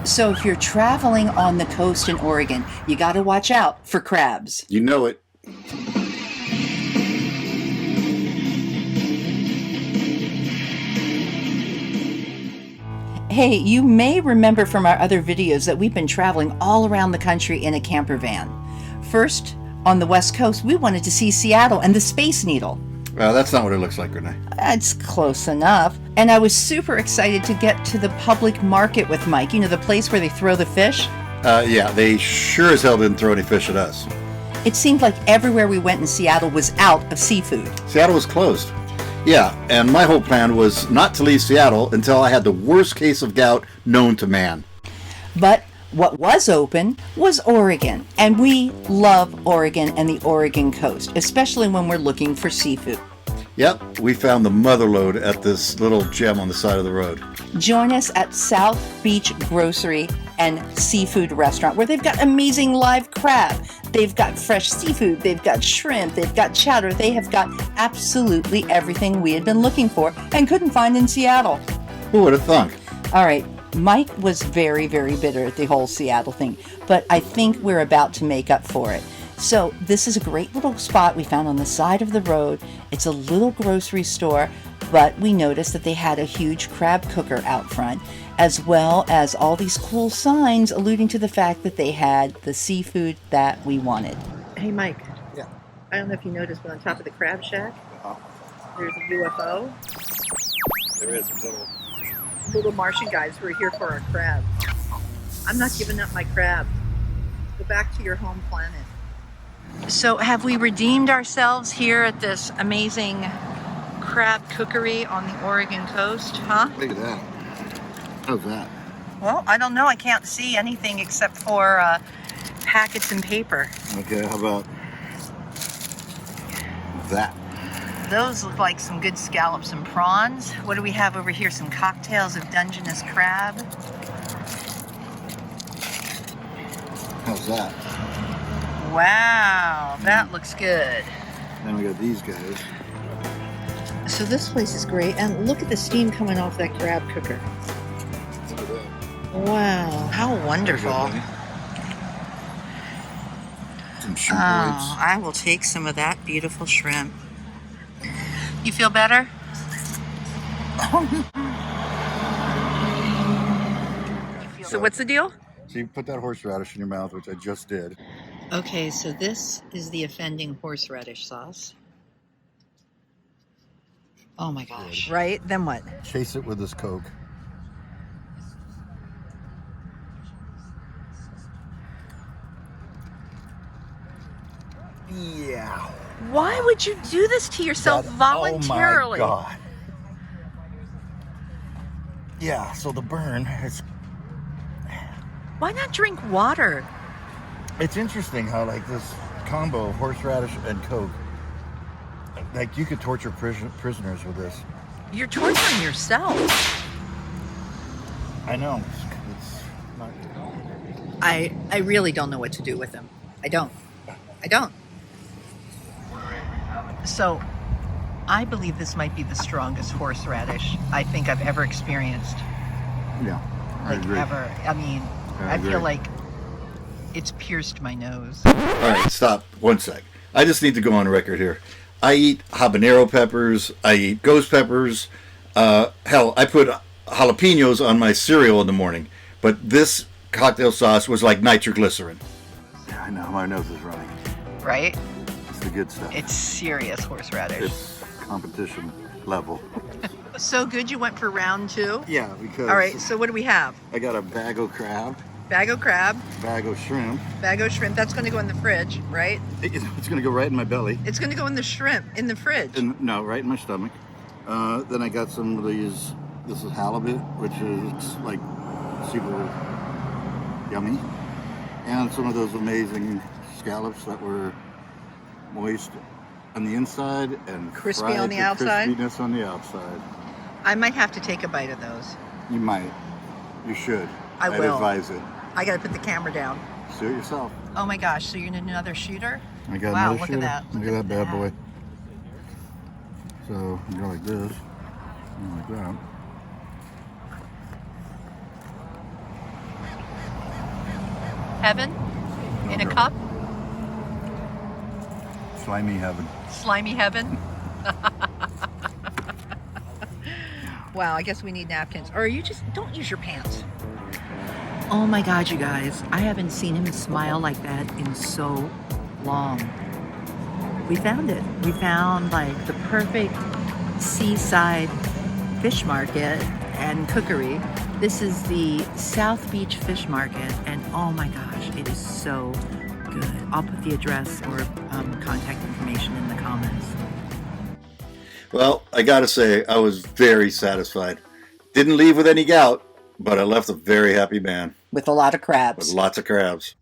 So if you're traveling on the coast in Oregon, you got to watch out for crabs. You know it. Hey, you may remember from our other videos that we've been traveling all around the country in a camper van. First, on the West Coast, we wanted to see Seattle and the Space Needle. Well, that's not what it looks like, Renee. It's close enough. And I was super excited to get to the public market with Mike. You know, the place where they throw the fish? Yeah, they sure as hell didn't throw any fish at us. It seemed like everywhere we went in Seattle was out of seafood. Seattle was closed. Yeah, and my whole plan was not to leave Seattle until I had the worst case of gout known to man. But what was open was Oregon, and we love Oregon and the Oregon coast, especially when we're looking for seafood. Yep, we found the motherlode at this little gem on the side of the road. Join us at South Beach Grocery and Seafood Restaurant, where they've got amazing live crab. They've got fresh seafood, they've got shrimp, they've got chowder. They have got absolutely everything we had been looking for and couldn't find in Seattle. Who would have thunk? All right, Mike was very, very bitter at the whole Seattle thing, but I think we're about to make up for it. So this is a great little spot we found on the side of the road. It's a little grocery store, but we noticed that they had a huge crab cooker out front, as well as all these cool signs alluding to the fact that they had the seafood that we wanted. Hey, Mike. Yeah. I don't know if you noticed, but on top of the crab shack, there's a UFO. There is Little Martian guys who are here for our crabs. I'm not giving up my crabs. Go back to your home planet. So have we redeemed ourselves here at this amazing crab cookery on the Oregon coast, huh? Look at that. How's that? Well, I don't know. I can't see anything except for packets and paper. Okay, how about that? Those look like some good scallops and prawns. What do we have over here? Some cocktails of Dungeness crab. How's that? Wow, that looks good. Then we got these guys. So this place is great, and look at the steam coming off that crab cooker. Look at that. Wow, how wonderful. Some shrimp Oh, I will take some of that beautiful shrimp. You feel better? So what's the deal? So you put that horseradish in your mouth, which I just did. Okay, so this is the offending horseradish sauce. Oh my gosh. Good. Right? Then what? Chase it with this Coke. Yeah. Why would you do this to yourself voluntarily? Oh my God. Yeah, so the burn is... Why not drink water? It's interesting how, like, this combo, horseradish and Coke, like, you could torture prisoners with this. You're torturing yourself. I know. It's not... I really don't know what to do with them. I don't. So, I believe this might be the strongest horseradish I think I've ever experienced. Yeah, I agree. Ever. I mean, I agree. feel like it's pierced my nose. All right, stop. 1 sec. I just need to go on record here. I eat habanero peppers. I eat ghost peppers. Hell, I put jalapenos on my cereal in the morning. But this cocktail sauce was like nitroglycerin. Yeah, I know. My nose is running. Right? It's the good stuff. It's serious horseradish. It's competition level. So good you went for round 2? Yeah, because... All right, so what do we have? I got a bag of crab. Bag of crab, Bag of shrimp. bag of shrimp. That's going to go in the fridge, right? It's going to go right in my belly. It's going to go in the shrimp, in the fridge. No, right in my stomach. Then I got some of these. This is halibut, which is like super yummy. And some of those amazing scallops that were moist on the inside and Crispy fried on the to outside? crispiness on the outside. I might have to take a bite of those. You might. You should. I'd will. Advise it. I got to put the camera down. Do it yourself. Oh my gosh, so you're in another shooter? I got Wow, another look shooter. at that. Look at that bad boy. So you go like this, and like that. Heaven in a cup? Slimy heaven. Slimy heaven? Wow, I guess we need napkins. Or you just don't use your pants. Oh my God, you guys. I haven't seen him smile like that in so long. We found it. We found like the perfect seaside fish market and cookery. This is the South Beach Fish Market, and oh my gosh, it is so good. I'll put the address or contact information in the comments. Well, I gotta say, I was very satisfied. Didn't leave with any gout, but I left a very happy man With a lot of with crabs. lots of crabs.